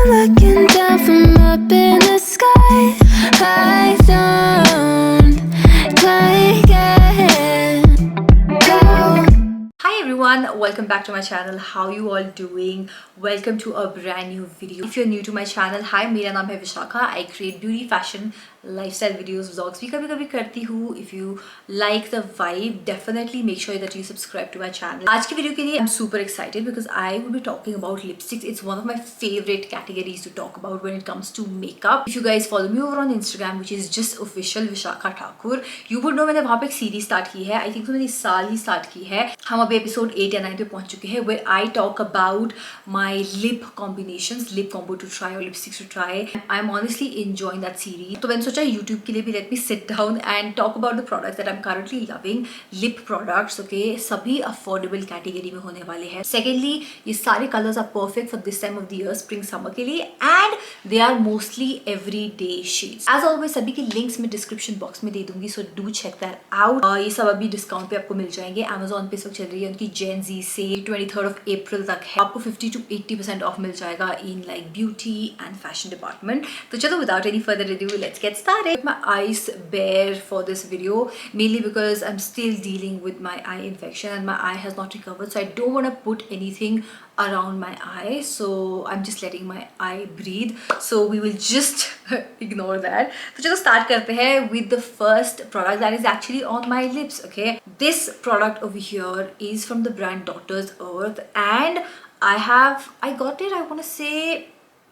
looking down from up in the sky. I don't quite get how. Hi everyone, welcome back to my channel. How you all doing? Welcome to a brand new video. If you're new to my channel, hi, मेरा नाम है Vishakha. I create beauty, fashion, lifestyle videos, vlogs भी कभी-कभी करती हूँ. If you like the vibe, definitely make sure that you subscribe to my channel. आज की video के लिए I'm super excited because I will be talking about lipsticks. It's one of my favorite categories to talk about when it comes to makeup. If you guys follow me over on Instagram, which is just official Vishakha Thakur, you would know मैंने वहाँ पे एक series start की है. I think तो मैंने इस साल ही स्टार्ट की है. हम अभी एपिसोड 8 या 9 पे पहुंच चुके हैं, where I talk about my lip combinations, lip combo to try or lipsticks to try. I'm honestly enjoying that series. तो मैंने सोचा YouTube के लिए भी let me sit down and talk about the products that I'm currently loving. Lip products, okay, सभी affordable category में होने वाले हैं. Secondly, ये सारे colors are perfect for this time of the year, spring summer के लिए, and they are mostly everyday shades. As always, सभी की links मैं description box में दे दूंगी, so do check that out. ये सब अभी डिस्काउंट पे आपको मिल जाएंगे. Amazon पे इस वक्त चल रही है उनकी Gen Z से 23rd of April तक है. आपको 50 to 80% ऑफ मिल जाएगा in like beauty and fashion department. तो चलो without any further ado, let's get started. My eyes bare for this video mainly because I'm still dealing with my eye infection and my eye has not recovered, so I don't want to put anything around my eye, so I'm just letting my eye breathe, so we will just ignore that. तो चलो start करते हैं with the first product that is actually on my lips. Okay, this product over here is from the brand Doctor's Earth, and I got it, I want to say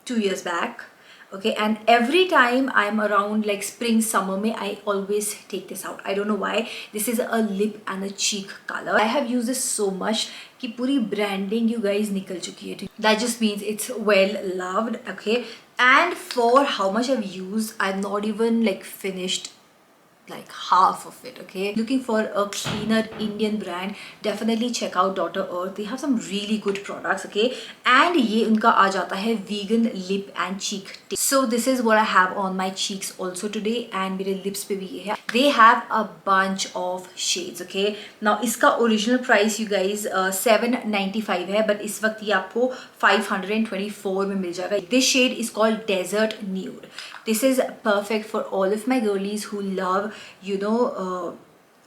2 years back. Okay, and every time I'm around like spring summer mein, I always take this out. I don't know why. This is a lip and a cheek color. I have used this so much कि पूरी branding you guys निकल चुकी है. That just means it's well loved. Okay, and for how much I've used, I've not even like finished like half of it. Okay, looking for a cleaner Indian brand, definitely check out Dr. Earth. They have some really good products. Okay, and ये उनका आ जाता है vegan lip and cheek tint. So this is what I have on my cheeks also today, and मेरे lips पे भी ये है. They have a bunch of shades. Okay, now इसका original price you guys 795 है, but इस वक्त ये आपको 524 में मिल जाएगा. This shade is called Desert Nude. This is perfect for all of my girlies who love, you know,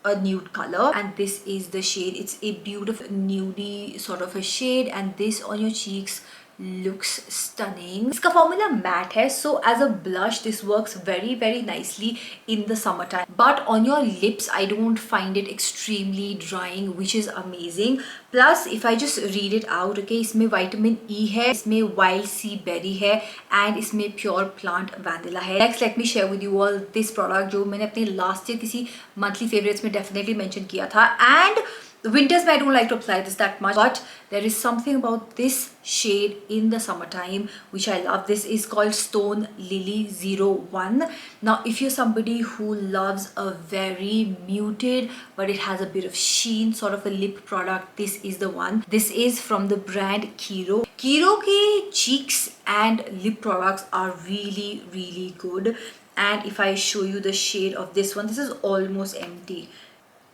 a nude color, and this is the shade. It's a beautiful nudie sort of a shade, and this on your cheeks looks stunning. इसका formula matte है, so as a blush this works very nicely in the summertime, but on your lips I don't find it extremely drying, which is amazing. Plus if I just read it out, okay, इसमें vitamin E है, इसमें wild sea berry है, and इसमें pure plant vanilla है. Next let me share with you all this product जो मैंने अपने last year किसी monthly favorites में definitely mention किया था, and winters I don't like to apply this that much, but there is something about this shade in the summertime which I love. This is called Stone Lily 01. Now if you're somebody who loves a very muted but it has a bit of sheen sort of a lip product, this is the one. This is from the brand Kiro. Kiro ke cheeks and lip products are really good, and if I show you the shade of this one, this is almost empty.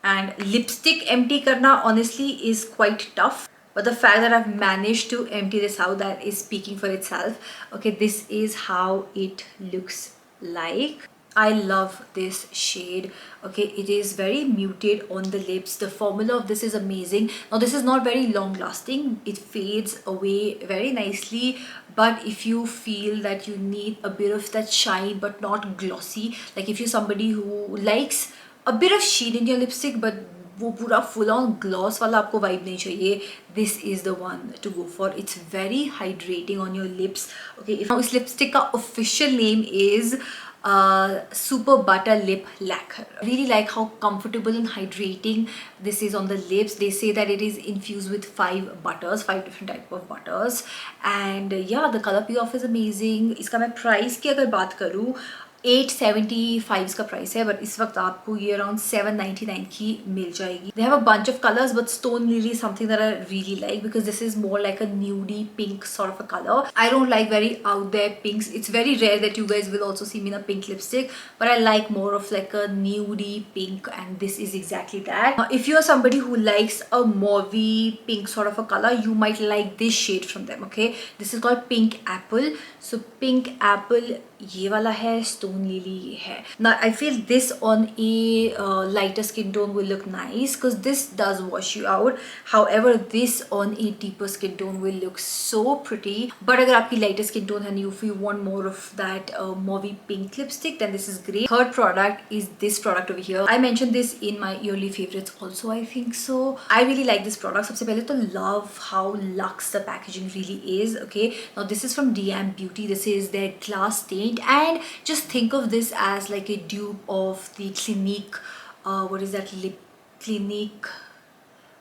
And lipstick empty karna honestly is quite tough, but the fact that I've managed to empty this out, that is speaking for itself. Okay, this is how it looks like. I love this shade. Okay, it is very muted on the lips. The formula of this is amazing. Now this is not very long lasting, it fades away very nicely, but if you feel that you need a bit of that shine but not glossy, like if you're somebody who likes a bit of sheen in your lipstick but वो पूरा full on gloss वाला आपको vibe नहीं चाहिए, this is the one to go for. It's very hydrating on your lips. Okay, now इस lipstick का official name is Super Butter Lip Lacquer. I really like how comfortable and hydrating this is on the lips. They say that it is infused with 5 different type of butters, and yeah, the color payoff is amazing. इसका मैं price की अगर बात करूँ, 875 इसका price है, but इस वक्त आपको ये अराउंड 799 की मिल जाएगी. They have a bunch of colors, but Stone Lily is something that I really like because this is more like a nudie pink sort of a color. I don't like very out there pinks. It's very rare that you guys will also see me in a pink lipstick, but I like more of like a nudie pink, and this is exactly that. If you're somebody who likes a mauvey pink sort of a color, you might like this shade from them. Okay, this is called Pink Apple. So Pink Apple ये वाला है, Stone Lily ये है. Now I feel this on a lighter skin tone will look nice because this does wash you out. However, this on a deeper skin tone will look so pretty. But अगर आपकी lighter skin tone है, if you want more of that mauvey pink lipstick, then this is great. Third product is this product over here. I mentioned this in my yearly favorites also, I think so. I really like this product. सबसे पहले तो love how luxe the packaging really is. Okay, now this is from DM Beauty. This is their glass stain. And just think of this as like a dupe of the Clinique, what is that Clinique,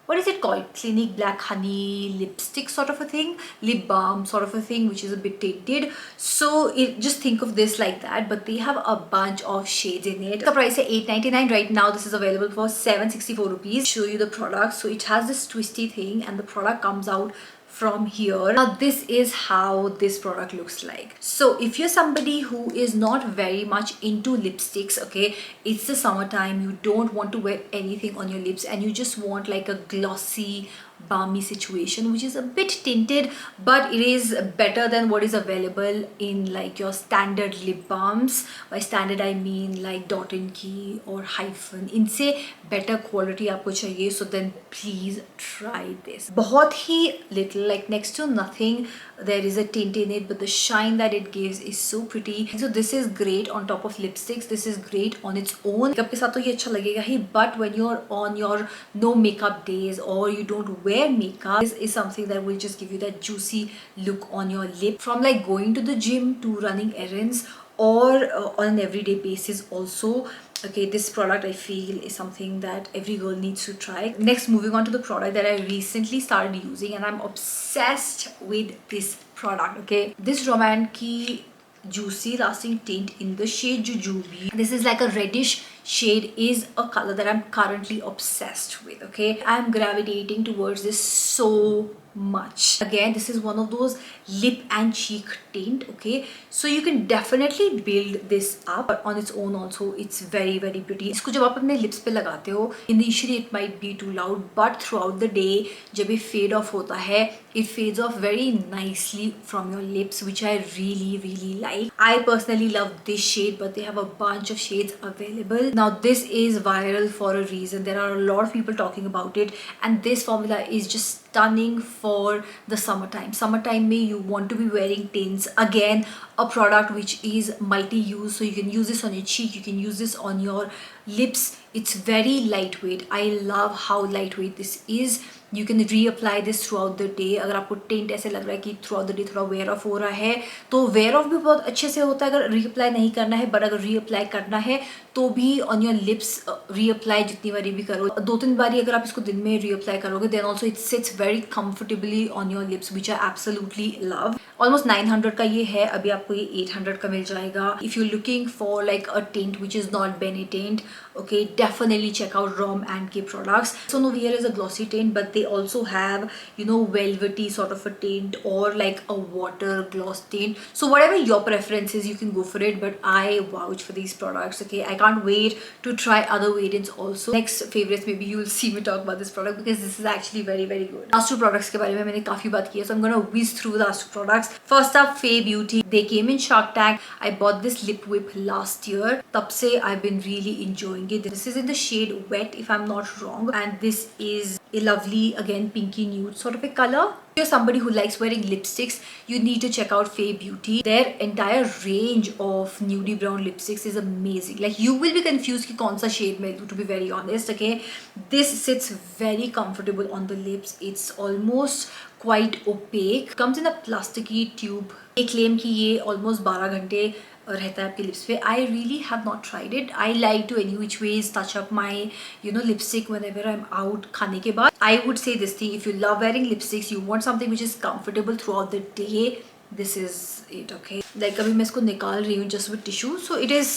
what is it called, Clinique Black Honey lipstick sort of a thing, lip balm sort of a thing, which is a bit tinted. So just think of this like that, but they have a bunch of shades in it. The price is 899 right now. This is available for 764 rupees. Show you the product. So it has this twisty thing and the product comes out from here. Now this is how this product looks like. So if you're somebody who is not very much into lipsticks, okay, it's the summertime, you don't want to wear anything on your lips and you just want like a glossy balmy situation which is a bit tinted, but it is better than what is available in like your standard lip balms. By standard I mean like Dot & Key or Hyphen. इनसे better quality आपको चाहिए, so then please try this. बहुत ही little, like next to nothing there is a tint in it, but the shine that it gives is so pretty. So this is great on top of lipsticks. This is great on its own. Makeup के साथ तो ये अच्छा लगेगा ही, but when you're on your no makeup days or you don't wear makeup, this is something that will just give you that juicy look on your lip. From like going to the gym to running errands or on an everyday basis also. Okay, this product I feel is something that every girl needs to try. Next, moving on to the product that I recently started using and I'm obsessed with this product. Okay, this Roman Key Juicy Lasting Tint in the shade Jujube. This is like a reddish shade, is a color that I'm currently obsessed with. Okay, I'm gravitating towards this so much. Again, this is one of those lip and cheek tint. Okay, so you can definitely build this up, but on its own also it's very very pretty. इसको जब आप अपने lips पे लगाते हो, initially it might be too loud, but throughout the day जब ये fade off होता है, it fades off very nicely from your lips, which I really really like. I personally love this shade, but they have a bunch of shades available. Now this is viral for a reason. There are a lot of people talking about it, and this formula is just stunning for the summertime. Summertime mein you want to be wearing tints. Again, a product which is multi-use, so you can use this on your cheek, you can use this on your lips. It's very lightweight. I love how lightweight this is. You can reapply this throughout the day. अगर आपको tent ऐसे लग रहा है कि throughout the day थोड़ा wear off हो रहा है, तो wear off भी बहुत अच्छे से होता है अगर reapply नहीं करना है, but अगर reapply करना है तो भी on your lips reapply जितनी बारी भी करो. 2-3 बारी अगर आप इसको दिन में reapply करोगे, then also it sits very comfortably on your lips, which I absolutely love. Almost 900 का ये है, अभी आपको ये 800 का मिल जाएगा. If you're looking for like a tint which is not Benny tint, okay, definitely check out Rom and K products. So over here is a glossy tint, but they also have, you know, velvety sort of a tint or like a water gloss tint. So whatever your preference is, you can go for it, but I vouch for these products. Okay, I can't wait to try other variants also. Next favorites, maybe you will see me talk about this product because this is actually very very good. Last two products के बारे में मैंने काफी बात की है, so I'm gonna whiz through the last two products. First up, Fay Beauty. They came in Shark Tank. I bought this lip whip last year. तब से I've been really enjoying it. This is in the shade Wet, if I'm not wrong, and this is a lovely, again, pinky nude sort of a color. If you're somebody who likes wearing lipsticks, you need to check out Fay Beauty. Their entire range of nudie brown lipsticks is amazing. Like, you will be confused कि कौन सा shade में लूँ, to be very honest. Okay, this sits very comfortable on the lips. It's almost quite opaque. Comes in a plasticky tube. They claim कि ये almost 12 घंटे रहता है आपके लिप्स पे. I really have not tried it. I like to any which ways touch up my, you know, lipstick whenever I'm out खाने के बाद. I would say this thing: if you love wearing lipsticks, you want something which is comfortable throughout the day, this is it. Okay, like अभी मैं इसको निकाल रही हूँ just with tissue, so it is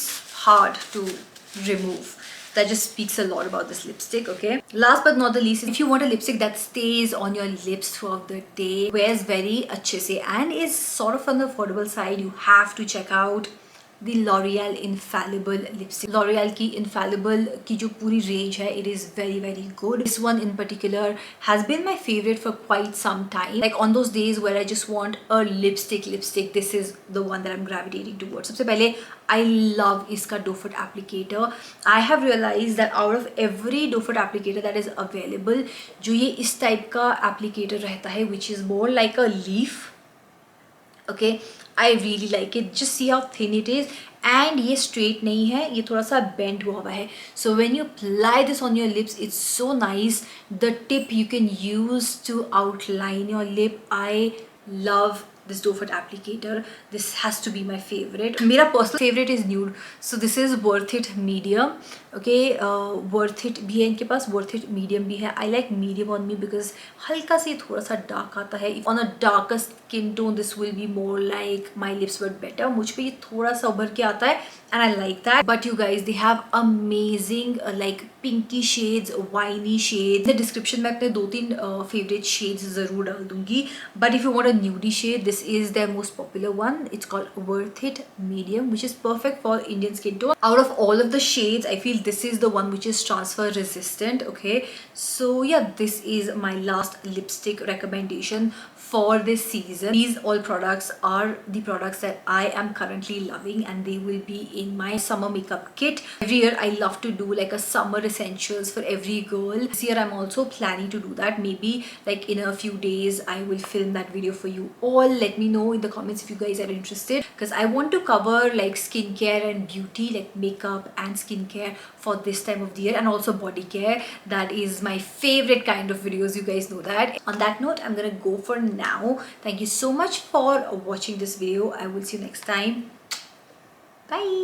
hard to remove. That just speaks a lot about this lipstick. Okay, last but not the least, if you want a lipstick that stays on your lips throughout the day, wears very अच्छे से and is sort of on the affordable side, you have to check out the L'Oreal Infallible lipstick. L'Oreal की Infallible की जो पूरी range है, it is very good. This one in particular has been my favorite for quite some time. Like on those days where I just want a lipstick, this is the one that I'm gravitating towards. सबसे पहले I love इसका doe foot applicator. I have realized that out of every doe foot applicator that is available, जो ये इस type का applicator रहता है, which is more like a leaf. Okay, I really like it. Just see how thin it is, and ये straight नहीं है, ये थोड़ा सा bent हुआ हुआ है. So when you apply this on your lips, it's so nice. The tip you can use to outline your lip. I love this doe foot applicator. This has to be my favorite. मेरा personal favorite is nude. So this is Worth It medium. Okay, Worth It भी है इनके पास, Worth It medium भी है. I like medium on me because हल्का से थोड़ा सा dark आता है. On a darker skin tone, this will be more like my lips were better. मुझ पे ये थोड़ा सा उभर के आता है, and I like that. But you guys, they have amazing like pinky shades, winey shades. In the description में अपने 2-3 favorite shades ज़रूर डाल दूँगी. But if you want a nudie shade, this is their most popular one. It's called Worth It medium, which is perfect for Indian skin tone. Out of all of the shades, I feel this is the one which is transfer resistant. Okay, so yeah, this is my last lipstick recommendation for this season. These all products are the products that I am currently loving, and they will be in my summer makeup kit. Every year I love to do like a summer essentials for every girl. This year I'm also planning to do that. Maybe like in a few days I will film that video for you all. Let me know in the comments if you guys are interested, because I want to cover like skincare and beauty, like makeup and skincare for this time of the year, and also body care. That is my favorite kind of videos, you guys know that. On that note, I'm gonna go for now. Thank you so much for watching this video. I will see you next time. Bye.